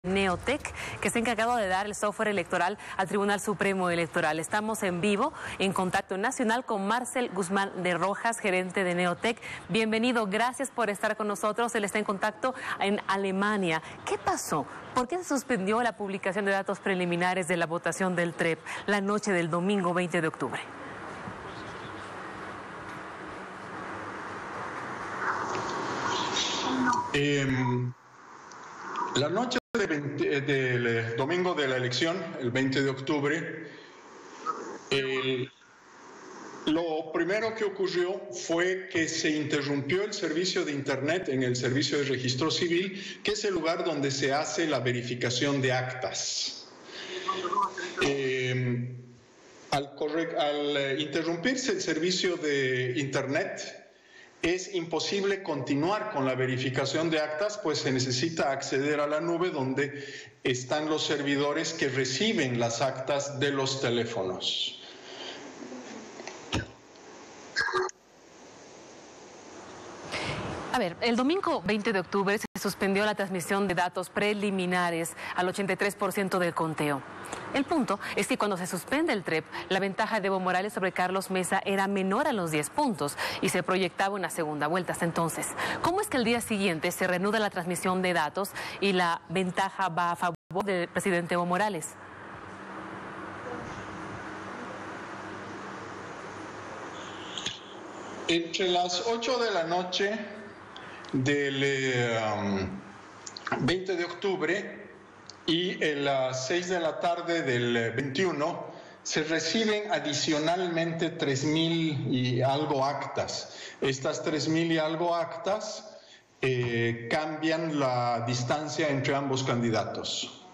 Neotec, que está encargado de dar el software electoral al Tribunal Supremo Electoral. Estamos en vivo, en contacto nacional con Marcel Guzmán de Rojas, gerente de Neotec. Bienvenido, gracias por estar con nosotros. Él está en contacto en Alemania. ¿Qué pasó? ¿Por qué se suspendió la publicación de datos preliminares de la votación del TREP la noche del domingo 20 de octubre? La noche del domingo de la elección, el 20 de octubre, lo primero que ocurrió fue que se interrumpió el servicio de Internet en el servicio de registro civil, que es el lugar donde se hace la verificación de actas. Al interrumpirse el servicio de Internet, es imposible continuar con la verificación de actas, pues se necesita acceder a la nube donde están los servidores que reciben las actas de los teléfonos. A ver, el domingo 20 de octubre se suspendió la transmisión de datos preliminares al 83% del conteo. El punto es que cuando se suspende el TREP, la ventaja de Evo Morales sobre Carlos Mesa era menor a los 10 puntos y se proyectaba una segunda vuelta. Hasta entonces, ¿cómo es que el día siguiente se reanuda la transmisión de datos y la ventaja va a favor del presidente Evo Morales? Entre las 8 de la noche del 20 de octubre y las 6 de la tarde del 21 se reciben adicionalmente 3.000 y algo actas. Estas 3.000 y algo actas cambian la distancia entre ambos candidatos.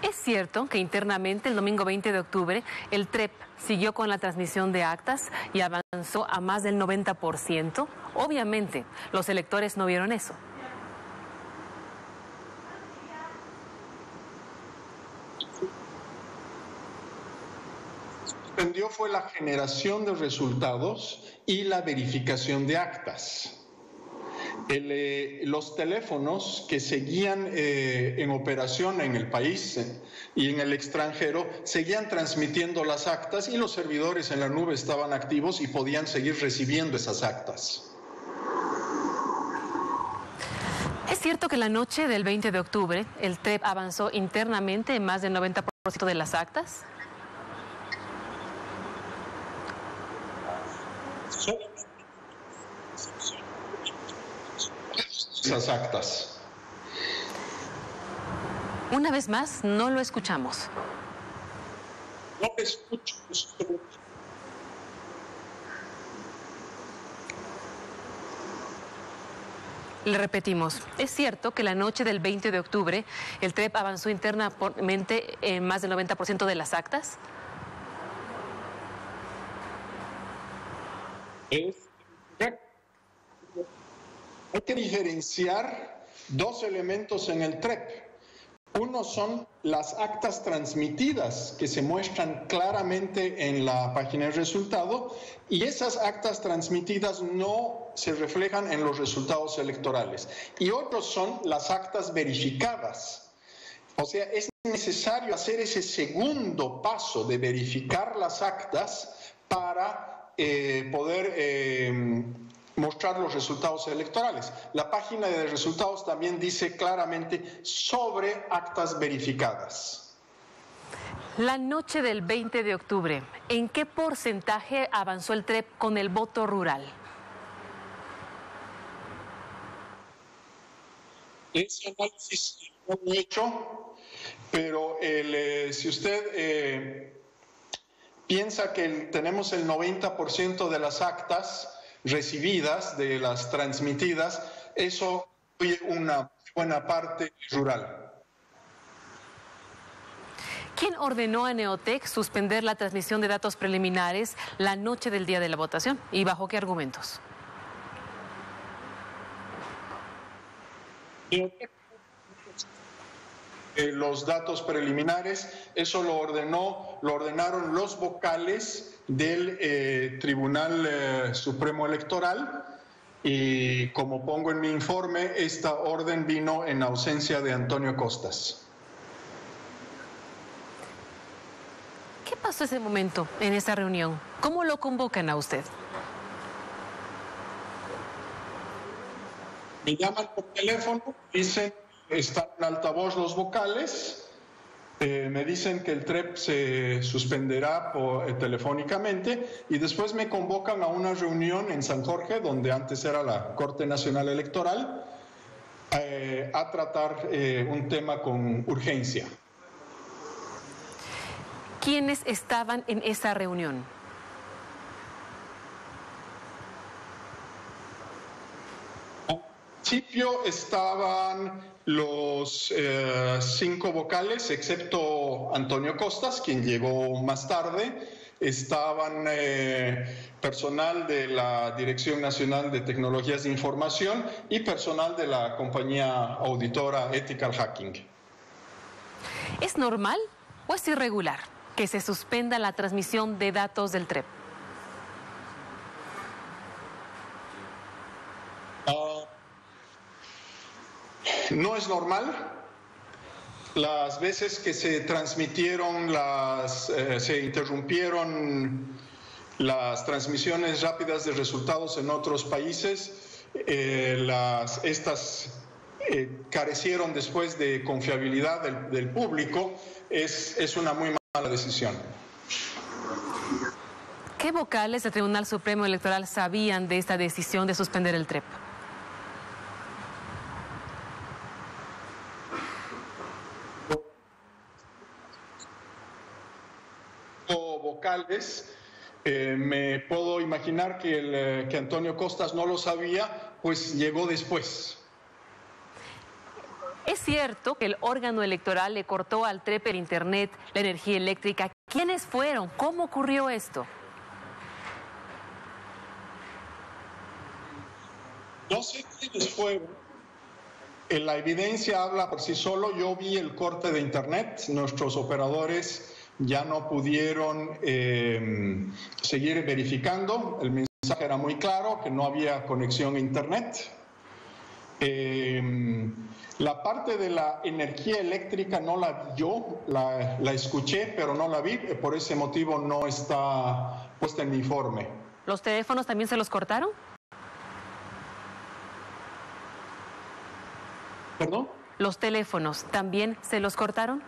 ¿Es cierto que internamente el domingo 20 de octubre el TREP siguió con la transmisión de actas y avanzó a más del 90%? Obviamente, los electores no vieron eso. Suspendió fue la generación de resultados y la verificación de actas. Los teléfonos que seguían en operación en el país y en el extranjero seguían transmitiendo las actas y los servidores en la nube estaban activos y podían seguir recibiendo esas actas. ¿Es cierto que la noche del 20 de octubre el TREP avanzó internamente en más del 90% de las actas? Esas actas. Una vez más, no lo escuchamos. No te escucho. Le repetimos, ¿es cierto que la noche del 20 de octubre el TREP avanzó internamente en más del 90% de las actas? Hay que diferenciar dos elementos en el TREP. Uno son las actas transmitidas que se muestran claramente en la página de resultado y esas actas transmitidas no se reflejan en los resultados electorales. Y otros son las actas verificadas. O sea, es necesario hacer ese segundo paso de verificar las actas para poder mostrar los resultados electorales. La página de resultados también dice claramente sobre actas verificadas. La noche del 20 de octubre, ¿en qué porcentaje avanzó el TREP con el voto rural? Ese análisis no lo he hecho, pero si usted piensa que tenemos el 90% de las actas recibidas, de las transmitidas, eso incluye una buena parte rural. ¿Quién ordenó a Neotec suspender la transmisión de datos preliminares la noche del día de la votación? ¿Y bajo qué argumentos? Los datos preliminares, eso lo ordenaron los vocales del Tribunal Supremo Electoral y como pongo en mi informe, esta orden vino en ausencia de Antonio Costas. ¿Qué pasó ese momento en esa reunión? ¿Cómo lo convocan a usted? Me llaman por teléfono, dicen que están en altavoz los vocales, me dicen que el TREP se suspenderá telefónicamente y después me convocan a una reunión en San Jorge, donde antes era la Corte Nacional Electoral, a tratar un tema con urgencia. ¿Quiénes estaban en esa reunión? Al principio estaban los 5 vocales, excepto Antonio Costas, quien llegó más tarde. Estaban personal de la Dirección Nacional de Tecnologías de Información y personal de la compañía auditora Ethical Hacking. ¿Es normal o es irregular que se suspenda la transmisión de datos del TREP? No es normal. Las veces que se transmitieron, se interrumpieron las transmisiones rápidas de resultados en otros países, estas carecieron después de confiabilidad del público, es una muy mala decisión. ¿Qué vocales del Tribunal Supremo Electoral sabían de esta decisión de suspender el TREP? Vocales, me puedo imaginar que Antonio Costas no lo sabía, pues llegó después. ¿Es cierto que el órgano electoral le cortó al TREP el internet, la energía eléctrica? ¿Quiénes fueron? ¿Cómo ocurrió esto? No sé quiénes fueron. La evidencia habla por sí solo. Yo vi el corte de internet. Nuestros operadores ya no pudieron seguir verificando. El mensaje era muy claro, que no había conexión a internet. La parte de la energía eléctrica no la vi yo, la escuché, pero no la vi. Por ese motivo no está puesta en mi informe. ¿Los teléfonos también se los cortaron? ¿Perdón? ¿Los teléfonos también se los cortaron?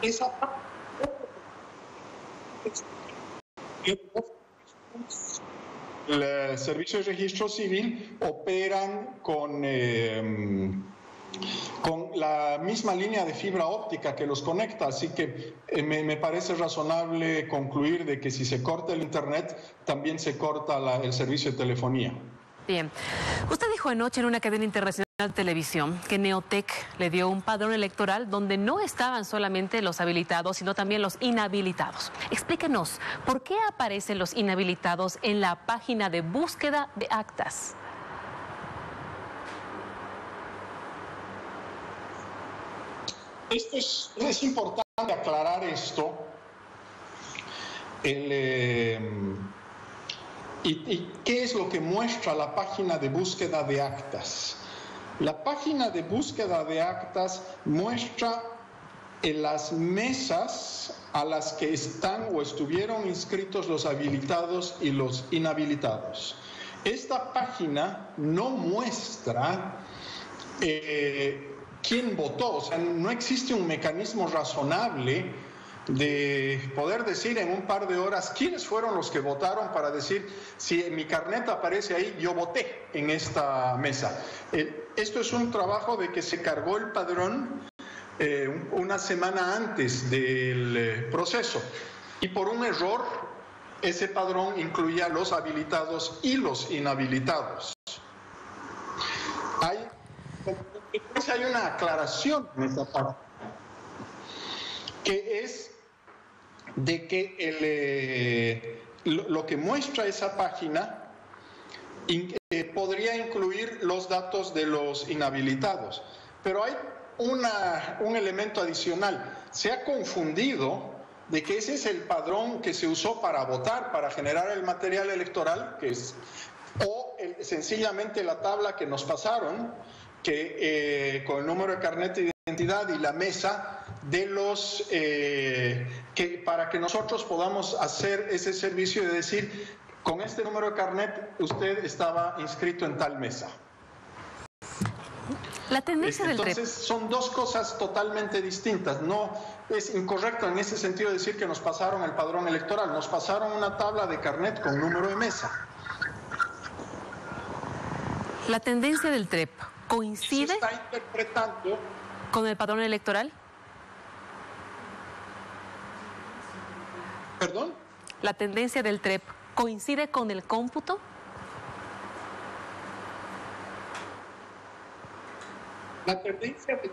Esa parte. El Servicio de Registro Civil operan con la misma línea de fibra óptica que los conecta, así que me parece razonable concluir de que si se corta el internet, también se corta el servicio de telefonía. Bien. Usted dijo anoche en una cadena internacional de televisión que Neotec le dio un padrón electoral donde no estaban solamente los habilitados, sino también los inhabilitados. Explíquenos, ¿por qué aparecen los inhabilitados en la página de búsqueda de actas? Es importante aclarar esto. ¿Y qué es lo que muestra la página de búsqueda de actas? La página de búsqueda de actas muestra en las mesas a las que están o estuvieron inscritos los habilitados y los inhabilitados. Esta página no muestra quién votó, o sea, no existe un mecanismo razonable de poder decir en un par de horas quiénes fueron los que votaron para decir si en mi carnet aparece ahí, yo voté en esta mesa. Esto es un trabajo de que se cargó el padrón una semana antes del proceso y por un error ese padrón incluía los habilitados y los inhabilitados. Hay una aclaración en esta parte, que es de que lo que muestra esa página podría incluir los datos de los inhabilitados, pero hay un elemento adicional. Se ha confundido de que ese es el padrón que se usó para votar, para generar el material electoral, sencillamente la tabla que nos pasaron, que con el número de carnet de identidad y la mesa de los para que nosotros podamos hacer ese servicio de decir, con este número de carnet usted estaba inscrito en tal mesa. La tendencia del TREP. Entonces son dos cosas totalmente distintas. No es incorrecto en ese sentido decir que nos pasaron el padrón electoral, nos pasaron una tabla de carnet con número de mesa. La tendencia del TREP coincide se está interpretando con el padrón electoral. ¿Perdón? La tendencia del TREP coincide con el cómputo. La tendencia del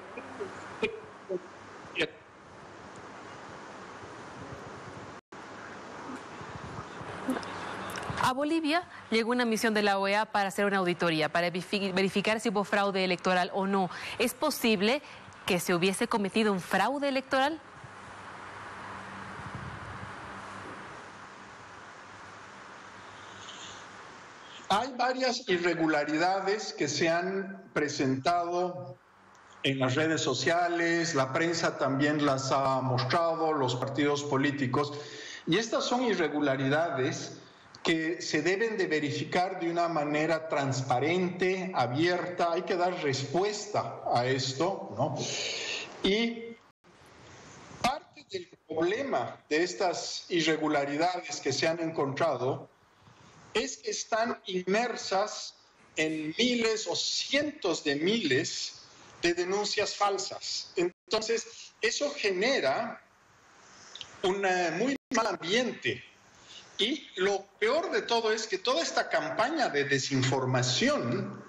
A Bolivia llegó una misión de la OEA para hacer una auditoría, para verificar si hubo fraude electoral o no. ¿Es posible que se hubiese cometido un fraude electoral? Hay varias irregularidades que se han presentado en las redes sociales, la prensa también las ha mostrado, los partidos políticos, y estas son irregularidades que se deben de verificar de una manera transparente, abierta. Hay que dar respuesta a esto, ¿no? Y parte del problema de estas irregularidades que se han encontrado es que están inmersas en miles o cientos de miles de denuncias falsas. Entonces, eso genera un muy mal ambiente. Y lo peor de todo es que toda esta campaña de desinformación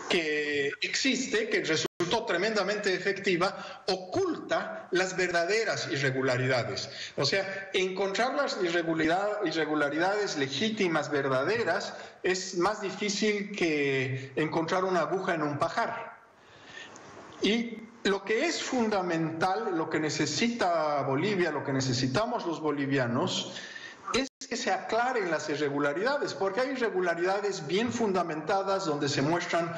que existe, que resultó tremendamente efectiva, oculta las verdaderas irregularidades. O sea, encontrar las irregularidades legítimas, verdaderas, es más difícil que encontrar una aguja en un pajar. Y lo que es fundamental, lo que necesita Bolivia, lo que necesitamos los bolivianos, es que se aclaren las irregularidades, porque hay irregularidades bien fundamentadas donde se muestran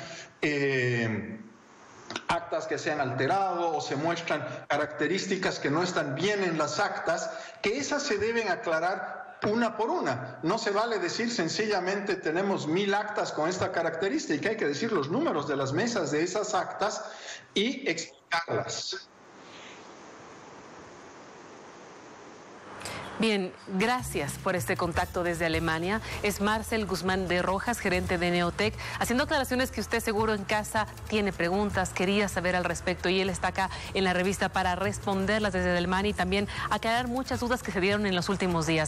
actas que se han alterado o se muestran características que no están bien en las actas, que esas se deben aclarar una por una. No se vale decir sencillamente tenemos 1000 actas con esta característica, hay que decir los números de las mesas de esas actas y explicarlas. Bien, gracias por este contacto desde Alemania. Es Marcel Guzmán de Rojas, gerente de Neotec, haciendo aclaraciones que usted seguro en casa tiene preguntas, quería saber al respecto, y él está acá en la revista para responderlas desde Alemania y también aclarar muchas dudas que se dieron en los últimos días.